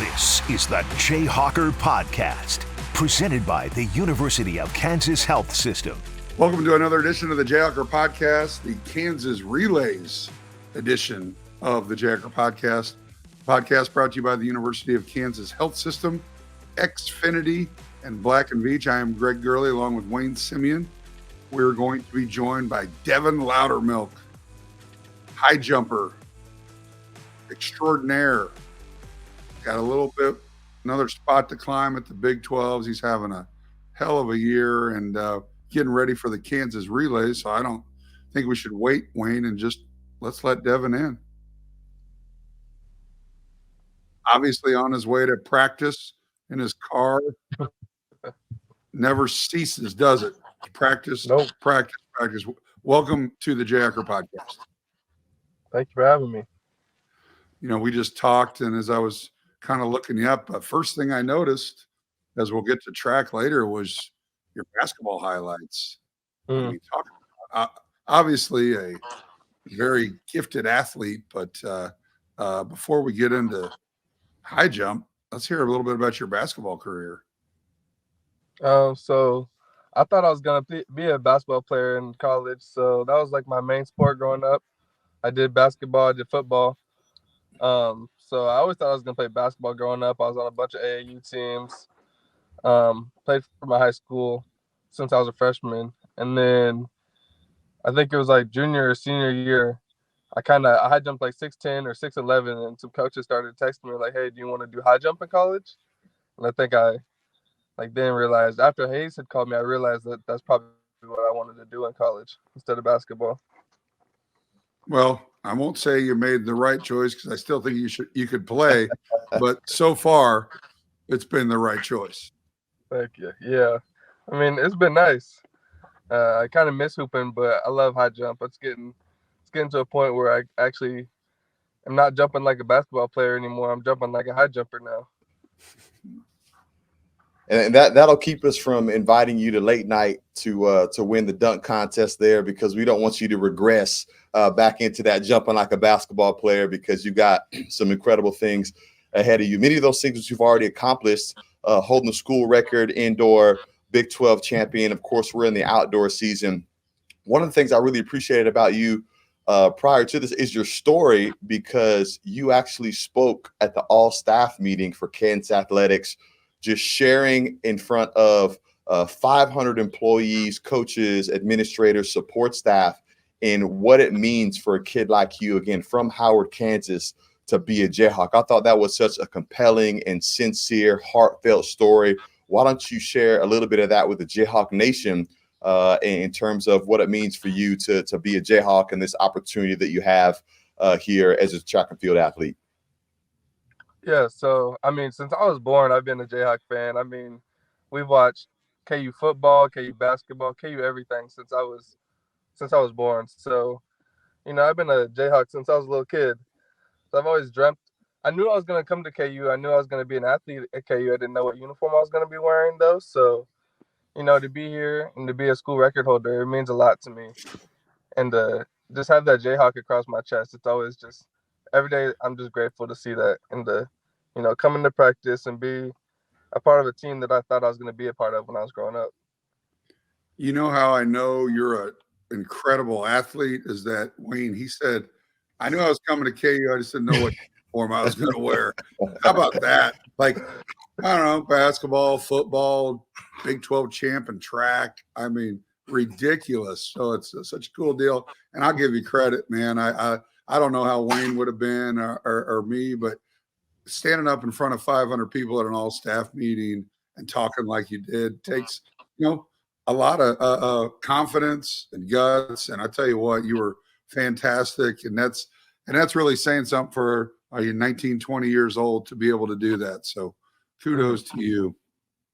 This is the Jayhawker Podcast, presented by the University of Kansas Health System. Welcome to another edition of the Jayhawker Podcast, the Kansas Relays edition of the Jayhawker Podcast. Podcast brought to you by the University of Kansas Health System, Xfinity, and Black & Veatch. I am Greg Gurley along with Wayne Simeon. We're going to be joined by Devin Loudermilk, high jumper extraordinaire. Got a little bit, another spot to climb at the Big 12s. He's having a hell of a year and getting ready for the Kansas Relays. So I don't think we should wait, Wayne, and just let's let Devin in. Obviously on his way to practice in his car. Never ceases, does it? Practice, Nope. practice. Welcome to the Jayhawker Podcast. Thank you for having me. You know, we just talked, and as I was kind of looking you up, first thing I noticed, as we'll get to track later, was your basketball highlights. I mean, talk about, obviously a very gifted athlete, but before we get into high jump, let's hear a little bit about your basketball career. So I thought I was going to be a basketball player in college. So that was like my main sport growing up. I did basketball, I did football. So I always thought I was going to play basketball growing up. I was on a bunch of AAU teams, played for my high school since I was a freshman. And then I think it was like junior or senior year, I high jumped like 6'10" or 6'11", and some coaches started texting me like, hey, do you want to do high jump in college? And I think I then realized, after Hayes had called me, I realized that that's probably what I wanted to do in college instead of basketball. Well, I won't say you made the right choice because I still think you could play, but so far it's been the right choice. Thank you. Yeah. I mean, it's been nice. I kind of miss hooping, but I love high jump. It's getting to a point where I actually am not jumping like a basketball player anymore. I'm jumping like a high jumper now. And that'll keep us from inviting you to late night to win the dunk contest there, because we don't want you to regress back into that jumping like a basketball player, because you got some incredible things ahead of you. Many of those things that you've already accomplished, holding the school record, indoor Big 12 champion. Of course, we're in the outdoor season. One of the things I really appreciated about you prior to this is your story, because you actually spoke at the all-staff meeting for Kansas Athletics, just sharing in front of 500 employees, coaches, administrators, support staff, in what it means for a kid like you, again, from Howard, Kansas, to be a Jayhawk. I thought that was such a compelling and sincere, heartfelt story. Why don't you share a little bit of that with the Jayhawk Nation in terms of what it means for you to be a Jayhawk and this opportunity that you have here as a track and field athlete? Yeah, so, I mean, since I was born, I've been a Jayhawk fan. I mean, we've watched KU football, KU basketball, KU everything since I was born. So, you know, I've been a Jayhawk since I was a little kid. So I've always dreamt. I knew I was going to come to KU. I knew I was going to be an athlete at KU. I didn't know what uniform I was going to be wearing, though. So, you know, to be here and to be a school record holder, it means a lot to me. And just have that Jayhawk across my chest, it's always just, every day I'm just grateful to see that, and to, you know, come into practice and be a part of a team that I thought I was going to be a part of when I was growing up. You know how I know you're an incredible athlete is that, Wayne, he said, I knew I was coming to KU. I just didn't know what uniform I was going to wear. How about that? Like, I don't know, basketball, football, Big 12 champ and track. I mean, ridiculous. So it's such a cool deal. And I'll give you credit, man. I don't know how Wayne would have been or me, but standing up in front of 500 people at an all-staff meeting and talking like you did takes, you know, a lot of confidence and guts. And I tell you what, you were fantastic. And that's really saying something for you're 19, 20 years old to be able to do that. So kudos to you.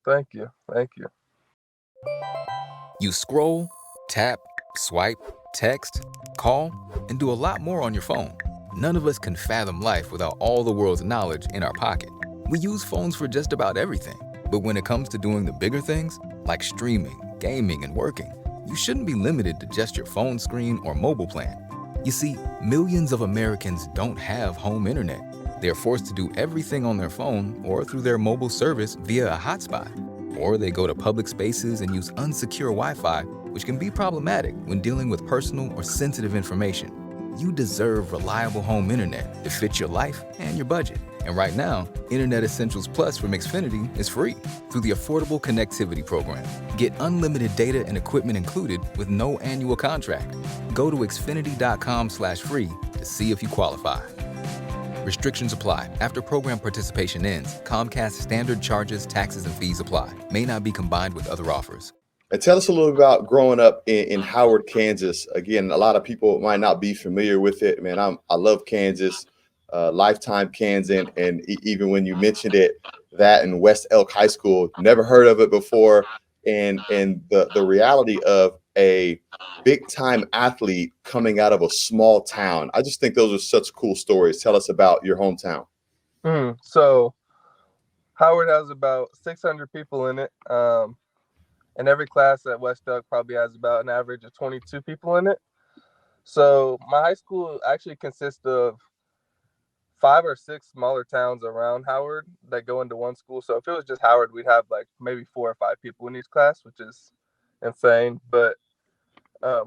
Thank you. Thank you. You scroll, tap, swipe, text, call, and do a lot more on your phone. None of us can fathom life without all the world's knowledge in our pocket. We use phones for just about everything. But when it comes to doing the bigger things, like streaming, gaming, and working, you shouldn't be limited to just your phone screen or mobile plan. You see, millions of Americans don't have home internet. They're forced to do everything on their phone or through their mobile service via a hotspot. Or they go to public spaces and use unsecure Wi-Fi, which can be problematic when dealing with personal or sensitive information. You deserve reliable home internet that fits your life and your budget. And right now, Internet Essentials Plus from Xfinity is free through the Affordable Connectivity Program. Get unlimited data and equipment included with no annual contract. Go to xfinity.com/free to see if you qualify. Restrictions apply. After program participation ends, Comcast standard charges, taxes, and fees apply. May not be combined with other offers. And tell us a little about growing up in Howard, Kansas. Again, a lot of people might not be familiar with it. Man, I love Kansas, lifetime Kansan. And even when you mentioned it, that in West Elk High School, never heard of it before. And the reality of a big time athlete coming out of a small town. I just think those are such cool stories. Tell us about your hometown. So Howard has about 600 people in it. And every class at West Elk probably has about an average of 22 people in it. So my high school actually consists of 5 or 6 smaller towns around Howard that go into one school. So if it was just Howard, we'd have like maybe 4 or 5 people in each class, which is insane. But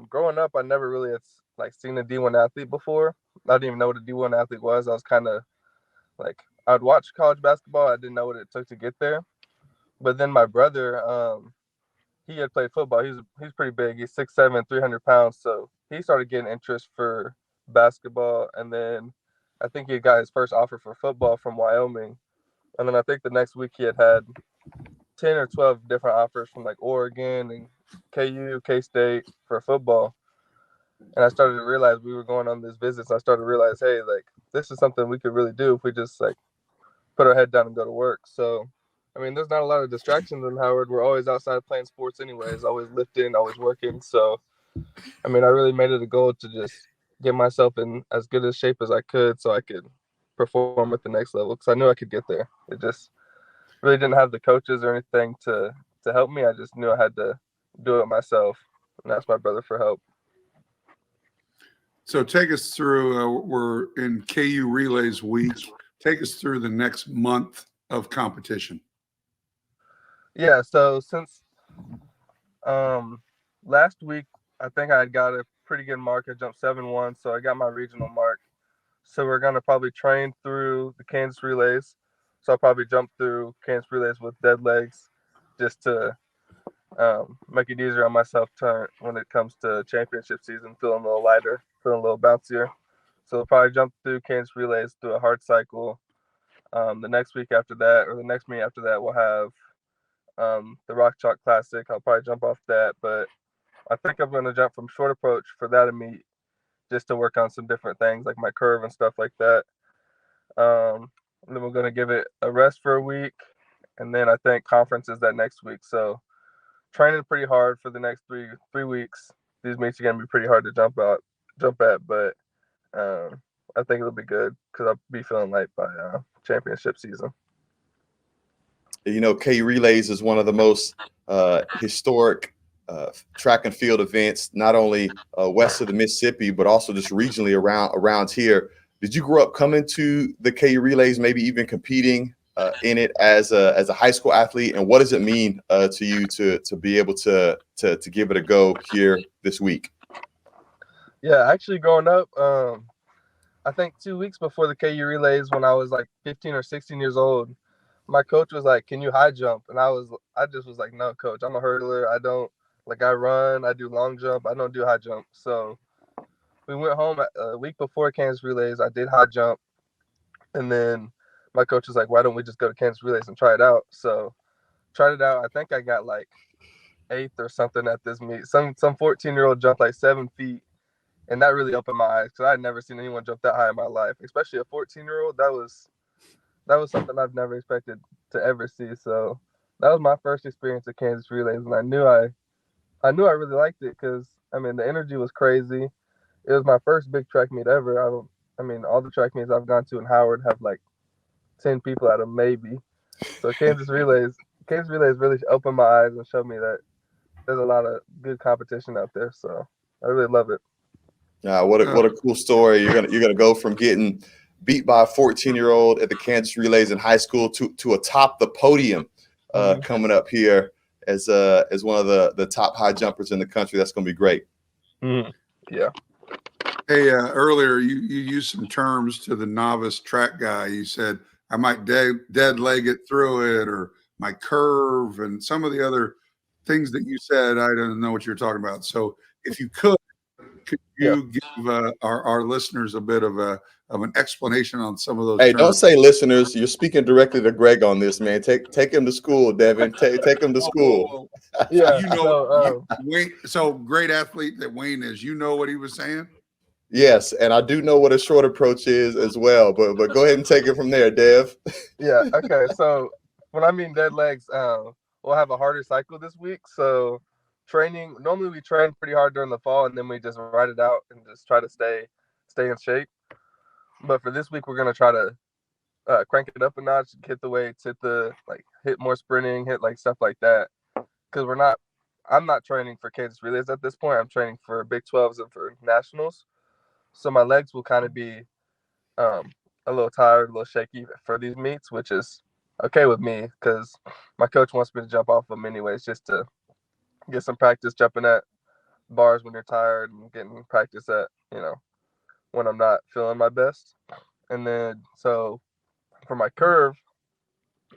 growing up, I never really had like seen a D1 athlete before. I didn't even know what a D1 athlete was. I was kind of like, I'd watch college basketball. I didn't know what it took to get there. But then my brother, he had played football. He's pretty big. He's 6'7", 300 pounds. So he started getting interest for basketball. And then I think he got his first offer for football from Wyoming. And then I think the next week he had 10 or 12 different offers from like Oregon and KU, K-State for football. And I started to realize we were going on these visits. I started to realize, hey, like this is something we could really do if we just like put our head down and go to work. So I mean, there's not a lot of distractions in Howard. We're always outside playing sports anyways, always lifting, always working. So, I mean, I really made it a goal to just get myself in as good a shape as I could so I could perform at the next level because I knew I could get there. It just really didn't have the coaches or anything to help me. I just knew I had to do it myself, and ask my brother for help. So take us through, we're in KU Relays Week. Take us through the next month of competition. Yeah, so since last week, I think I had got a pretty good mark. I jumped 7-1, so I got my regional mark. So we're going to probably train through the Kansas Relays. So I'll probably jump through Kansas Relays with dead legs just to make it easier on myself when it comes to championship season, feeling a little lighter, feeling a little bouncier. So I'll probably jump through Kansas Relays through a hard cycle. The next week after that, or the next meet after that, we'll have the Rock Chalk Classic. I'll probably jump off that, but I think I'm going to jump from short approach for that meet just to work on some different things like my curve and stuff like that. And then we're going to give it a rest for a week, and then I think conference is that next week. So training pretty hard for the next three weeks. These meets are going to be pretty hard to jump at, but I think it'll be good because I'll be feeling light by championship season. You know, KU Relays is one of the most historic track and field events, not only west of the Mississippi, but also just regionally around here. Did you grow up coming to the KU Relays, maybe even competing in it as a high school athlete? And what does it mean to you to be able to give it a go here this week? Yeah, actually growing up, I think 2 weeks before the KU Relays, when I was like 15 or 16 years old, my coach was like, "Can you high jump?" And I just was like, "No, coach, I'm a hurdler. I run, I do long jump. I don't do high jump." So we went home a week before Kansas Relays. I did high jump. And then my coach was like, "Why don't we just go to Kansas Relays and try it out?" So tried it out. I think I got like 8th or something at this meet. Some 14-year-old jumped like 7 feet. And that really opened my eyes because I had never seen anyone jump that high in my life, especially a 14-year-old. That was something I've never expected to ever see. So that was my first experience at Kansas Relays, and I knew I really liked it because I mean the energy was crazy. It was my first big track meet ever. I mean all the track meets I've gone to in Howard have like 10 people at them maybe. So Kansas Relays really opened my eyes and showed me that there's a lot of good competition out there. So I really love it. What a cool story. You're gonna go from getting beat by a 14-year-old at the Kansas Relays in high school to atop the podium coming up here as one of the top high jumpers in the country. That's going to be great. Yeah. Hey, earlier you used some terms to the novice track guy. You said I might dead leg it through it, or my curve, and some of the other things that you said. I don't know what you're talking about. So if you could you give our listeners a bit of an explanation on some of those Hey, terms? don't say listeners. You're speaking directly to Greg on this, man. Take him to school, Devin. Take him to school. Yeah. You know, Wayne, so great athlete that Wayne is. You know what he was saying? Yes, and I do know what a short approach is as well. But go ahead and take it from there, Dev. Yeah. Okay. So when I mean dead legs, we'll have a harder cycle this week. So normally we train pretty hard during the fall, and then we just ride it out and just try to stay in shape. But for this week, we're gonna try to crank it up a notch, hit the weights, hit more sprinting, hit like stuff like that. Because I'm not training for Kansas Relays at this point. I'm training for Big 12s and for nationals. So my legs will kind of be a little tired, a little shaky for these meets, which is okay with me because my coach wants me to jump off them anyways, just to get some practice jumping at bars when you're tired and getting practice at, when I'm not feeling my best. And then, so for my curve,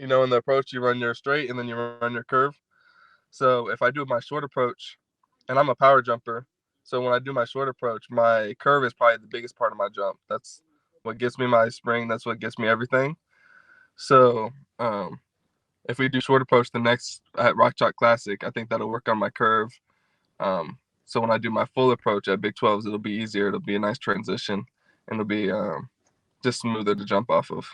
in the approach, you run your straight and then you run your curve. So if I do my short approach, and I'm a power jumper, so when I do my short approach, my curve is probably the biggest part of my jump. That's what gives me my spring. That's what gets me everything. So if we do short approach the next at Rock Chalk Classic, I think that'll work on my curve. So when I do my full approach at Big 12s, it'll be easier. It'll be a nice transition, and it'll be just smoother to jump off of.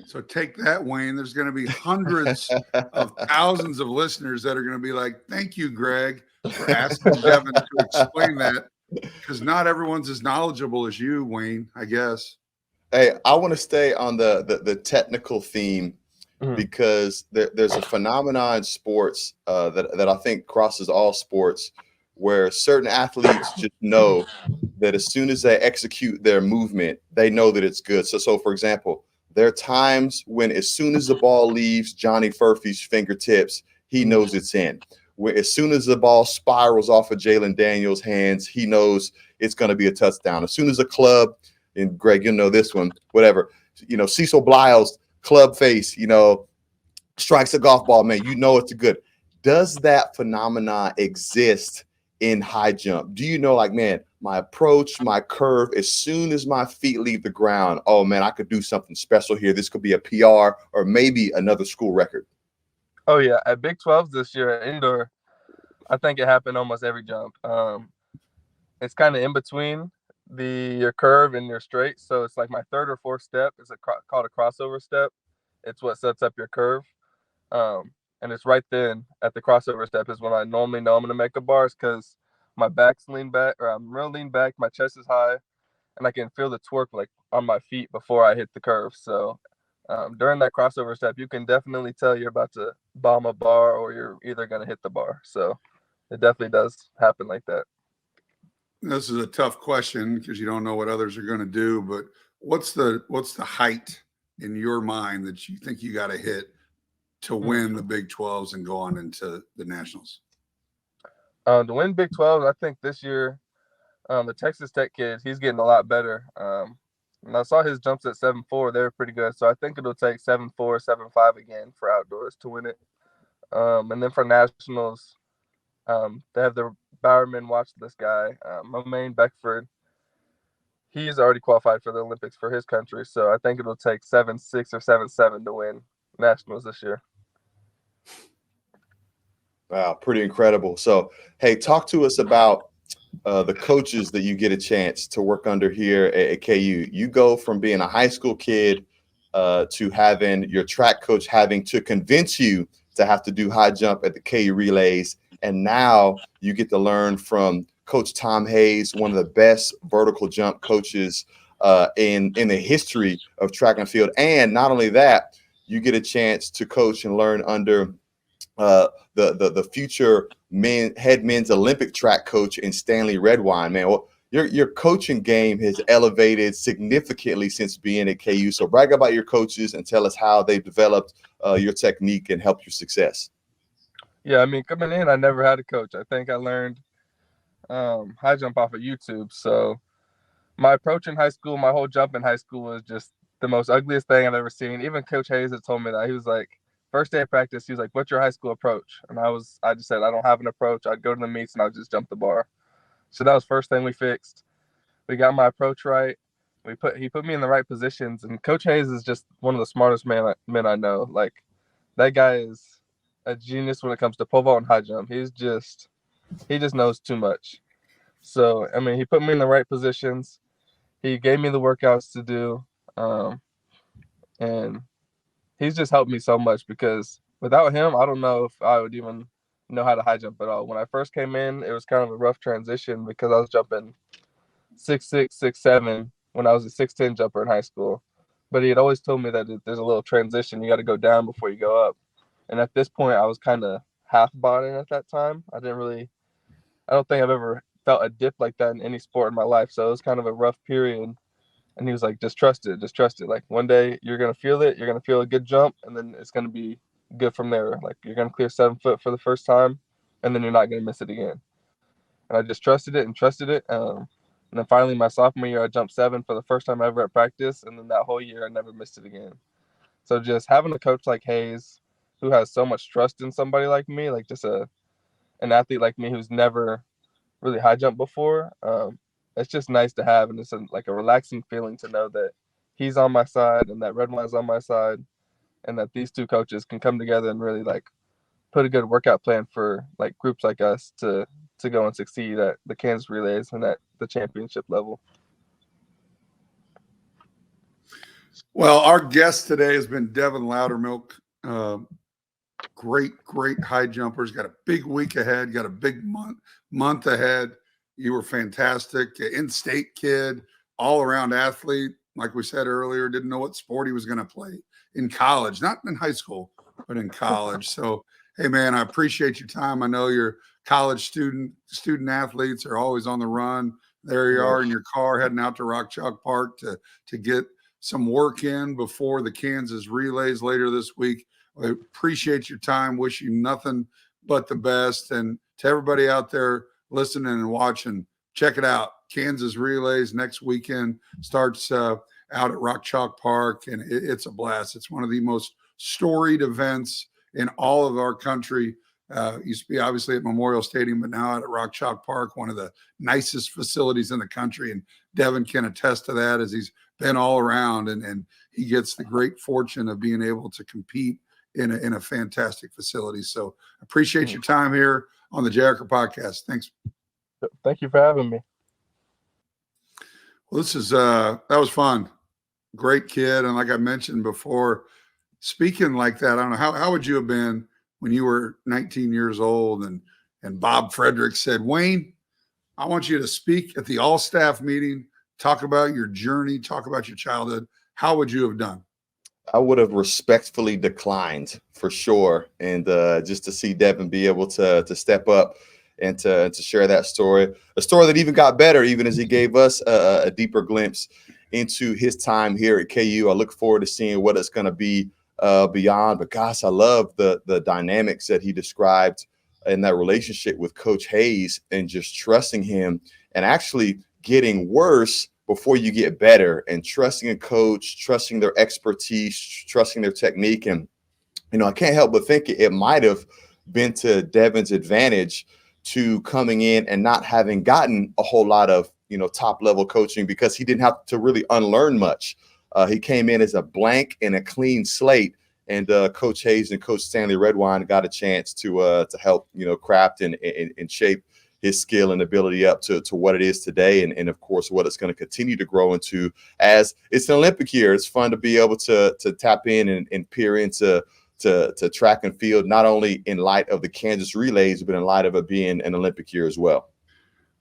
So take that, Wayne. There's going to be hundreds of thousands of listeners that are going to be like, thank you, Greg, for asking Devin to explain that, because not everyone's as knowledgeable as you, Wayne, I guess. Hey, I want to stay on the technical theme because there's a phenomenon in sports that I think crosses all sports, where certain athletes just know that as soon as they execute their movement, they know that it's good. So for example, there are times when as soon as the ball leaves Johnny Furphy's fingertips, he knows it's in. Where as soon as the ball spirals off of Jalen Daniels' hands, he knows it's going to be a touchdown. As soon as a club, and Greg, you know this one, whatever, Cecil Blyle's club face, strikes a golf ball, man, it's a good. Does that phenomenon exist in high jump? Do you know, like, man, my approach, my curve, as soon as my feet leave the ground, oh man, I could do something special here. This could be a PR or maybe another school record. Oh yeah, at Big 12s this year at indoor, I think it happened almost every jump. It's kind of in between your curve and your straight, so it's like my third or fourth step is called a crossover step. It's what sets up your curve, and it's right then at the crossover step is when I normally know I'm going to make a bars, because my back's lean back, or I'm real lean back, my chest is high, and I can feel the torque like on my feet before I hit the curve. So during that crossover step, you can definitely tell you're about to bomb a bar or you're either going to hit the bar. So it definitely does happen like that. This is a tough question because you don't know what others are going to do, but what's the height in your mind that you think you got to hit to win the Big 12s and go on into the Nationals? To win Big 12, I think this year, the Texas Tech kid, he's getting a lot better. And I saw his jumps at 7.4. They were pretty good. So I think it'll take 7.4, 7.5 again for outdoors to win it. And then for Nationals, they have the Bowerman watch this guy, Momaine Beckford. He's already qualified for the Olympics for his country. So I think it'll take 7.6 or 7.7 to win Nationals this year. Wow, pretty incredible. So, hey, talk to us about the coaches that you get a chance to work under here at KU. You go from being a high school kid to having your track coach having to convince you to have to do high jump at the KU Relays. And now you get to learn from Coach Tom Hayes, one of the best vertical jump coaches in the history of track and field. And not only that, you get a chance to coach and learn under the future head men's Olympic track coach in Stanley Redwine. Man, well, your coaching game has elevated significantly since being at KU. So brag about your coaches and tell us how they've developed your technique and helped your success. Yeah, I mean, coming in, I never had a coach. I think I learned high jump off of YouTube. So my approach in high school, my whole jump in high school was just the most ugliest thing I've ever seen. Even Coach Hayes had told me that. He was like, first day of practice, he was like, "What's your high school approach?" And I just said, "I don't have an approach. I'd go to the meets and I'd just jump the bar." So that was first thing we fixed. We got my approach right. He put me in the right positions, and Coach Hayes is just one of the smartest men I know. Like, that guy is a genius when it comes to pole vault and high jump. He just knows too much. So I mean, he put me in the right positions. He gave me the workouts to do, and he's just helped me so much because without him, I don't know if I would even know how to high jump at all. When I first came in, it was kind of a rough transition because I was jumping 6'6", 6'7" when I was a 6'10" jumper in high school. But he had always told me that there's a little transition. You got to go down before you go up. And at this point, I was kind of half botting at that time. I don't think I've ever felt a dip like that in any sport in my life. So it was kind of a rough period. And he was like, just trust it. Just trust it. Like, one day you're going to feel it. You're going to feel a good jump. And then it's going to be good from there. Like, you're going to clear 7 foot for the first time. And then you're not going to miss it again. And I just trusted it and trusted it. And then finally, my sophomore year, I jumped 7 for the first time ever at practice. And then that whole year, I never missed it again. So just having a coach like Hayes, who has so much trust in somebody like me, like just an athlete like me who's never really high jumped before, it's just nice to have. And it's like a relaxing feeling to know that he's on my side and that red wine's on my side, and that these two coaches can come together and really like put a good workout plan for like groups like us to go and succeed at the Kansas relays and at the championship level. Well, our guest today has been Devin Loudermilk. Great high jumpers. Got a big week ahead. Got a big month ahead. You were fantastic. In-state kid, all-around athlete. Like we said earlier, didn't know what sport he was going to play in college. Not in high school, but in college. So, hey, man, I appreciate your time. I know your college student athletes are always on the run. There you are in your car heading out to Rock Chalk Park to get some work in before the Kansas relays later this week. I appreciate your time. Wish you nothing but the best. And to everybody out there listening and watching, check it out. Kansas relays next weekend starts out at Rock Chalk Park, and it's a blast. It's one of the most storied events in all of our country. Used to be obviously at Memorial Stadium, but now at Rock Chalk Park, one of the nicest facilities in the country. And Devin can attest to that, as he's been all around, and he gets the great fortune of being able to compete in a fantastic facility. So appreciate your time here on the Jayhawk podcast. Thanks. Thank you for having me. Well, this is that was fun. Great kid. And like I mentioned before, speaking like that, I don't know, how would you have been when you were 19 years old and Bob Frederick said, "Wayne, I want you to speak at the all-staff meeting, talk about your journey, talk about your childhood." How would you have done? I would have respectfully declined for sure. And just to see Devin be able to step up and to share that story, a story that even got better, even as he gave us a deeper glimpse into his time here at KU. I look forward to seeing what it's going to be beyond. But gosh, I love the dynamics that he described in that relationship with Coach Hayes, and just trusting him and actually getting worse before you get better, and trusting a coach, trusting their expertise, trusting their technique. And, I can't help but think it might have been to Devin's advantage to coming in and not having gotten a whole lot of, top level coaching, because he didn't have to really unlearn much. He came in as a blank and a clean slate, and Coach Hayes and Coach Stanley Redwine got a chance to help, craft and shape his skill and ability up to what it is today, and of course what it's going to continue to grow into as it's an Olympic year. It's fun to be able to tap in and peer into track and field, not only in light of the Kansas relays, but in light of it being an Olympic year as well.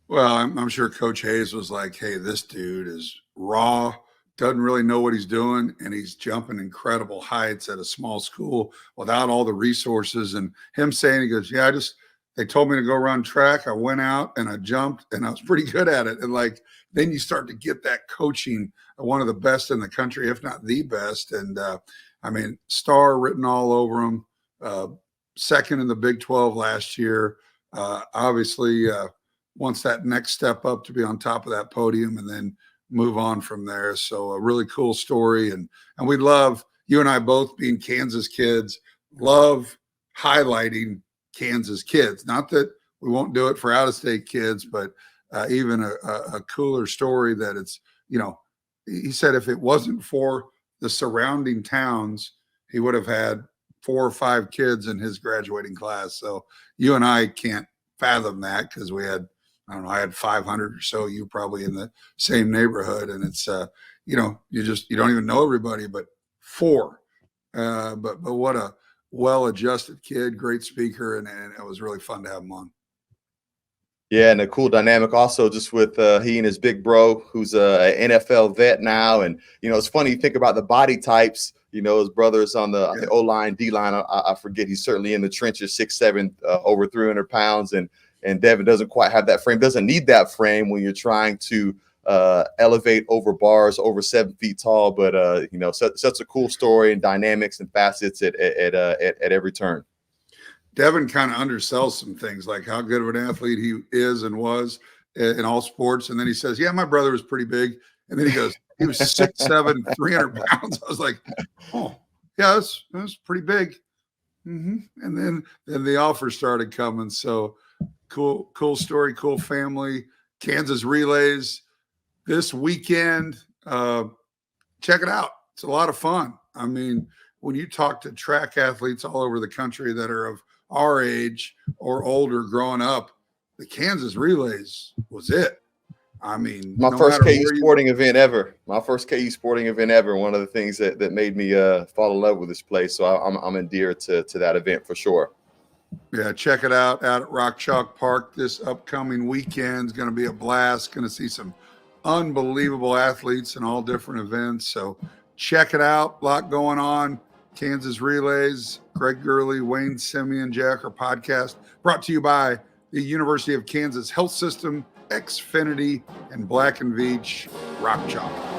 Well, I'm sure Coach Hayes was like, "Hey, this dude is raw, doesn't really know what he's doing, and he's jumping incredible heights at a small school without all the resources." And him saying, he goes, "Yeah, they told me to go run track. I went out and I jumped, and I was pretty good at it. And like, then you start to get that coaching, one of the best in the country, if not the best. And I mean, star written all over him. Second in the Big 12 last year. Obviously, wants that next step up to be on top of that podium and then move on from there. So a really cool story. And we love, you and I both being Kansas kids, love highlighting Kansas kids. Not that we won't do it for out-of-state kids, but even a cooler story that it's, you know, he said if it wasn't for the surrounding towns, he would have had 4 or 5 kids in his graduating class. So you and I can't fathom that because we had, I don't know, I had 500 or so, you probably in the same neighborhood. And it's, you know, you don't even know everybody, but 4. But what a well-adjusted kid, great speaker. And it was really fun to have him on. Yeah, and a cool dynamic also just with he and his big bro, who's an NFL vet now. And, you know, it's funny, you think about the body types, you know, his brother's on the O-line, D-line. I forget. He's certainly in the trenches, 6'7", over 300 pounds. And Devin doesn't quite have that frame, doesn't need that frame when you're trying to elevate over bars, over 7 feet tall. But, you know, such a cool story and dynamics and facets at every turn. Devin kind of undersells some things, like how good of an athlete he is and was in all sports. And then he says, yeah, my brother was pretty big. And then he goes, he was 6'7", 300 pounds. I was like, oh, yeah, that's pretty big. And then the offers started coming. So cool story, cool family. Kansas relays this weekend. Check it out. It's a lot of fun. I mean, when you talk to track athletes all over the country that are of our age or older growing up, the Kansas relays was it. I mean, my first KU sporting event ever. My first KU sporting event ever. One of the things that made me fall in love with this place. So I'm endeared to that event for sure. Yeah, check it out at Rock Chalk Park this upcoming weekend. It's going to be a blast. Going to see some unbelievable athletes in all different events. So check it out. A lot going on. Kansas Relays, Greg Gurley, Wayne Simeon, Jayhawk podcast, brought to you by the University of Kansas Health System, Xfinity, and Black & Veatch Rock Chalk.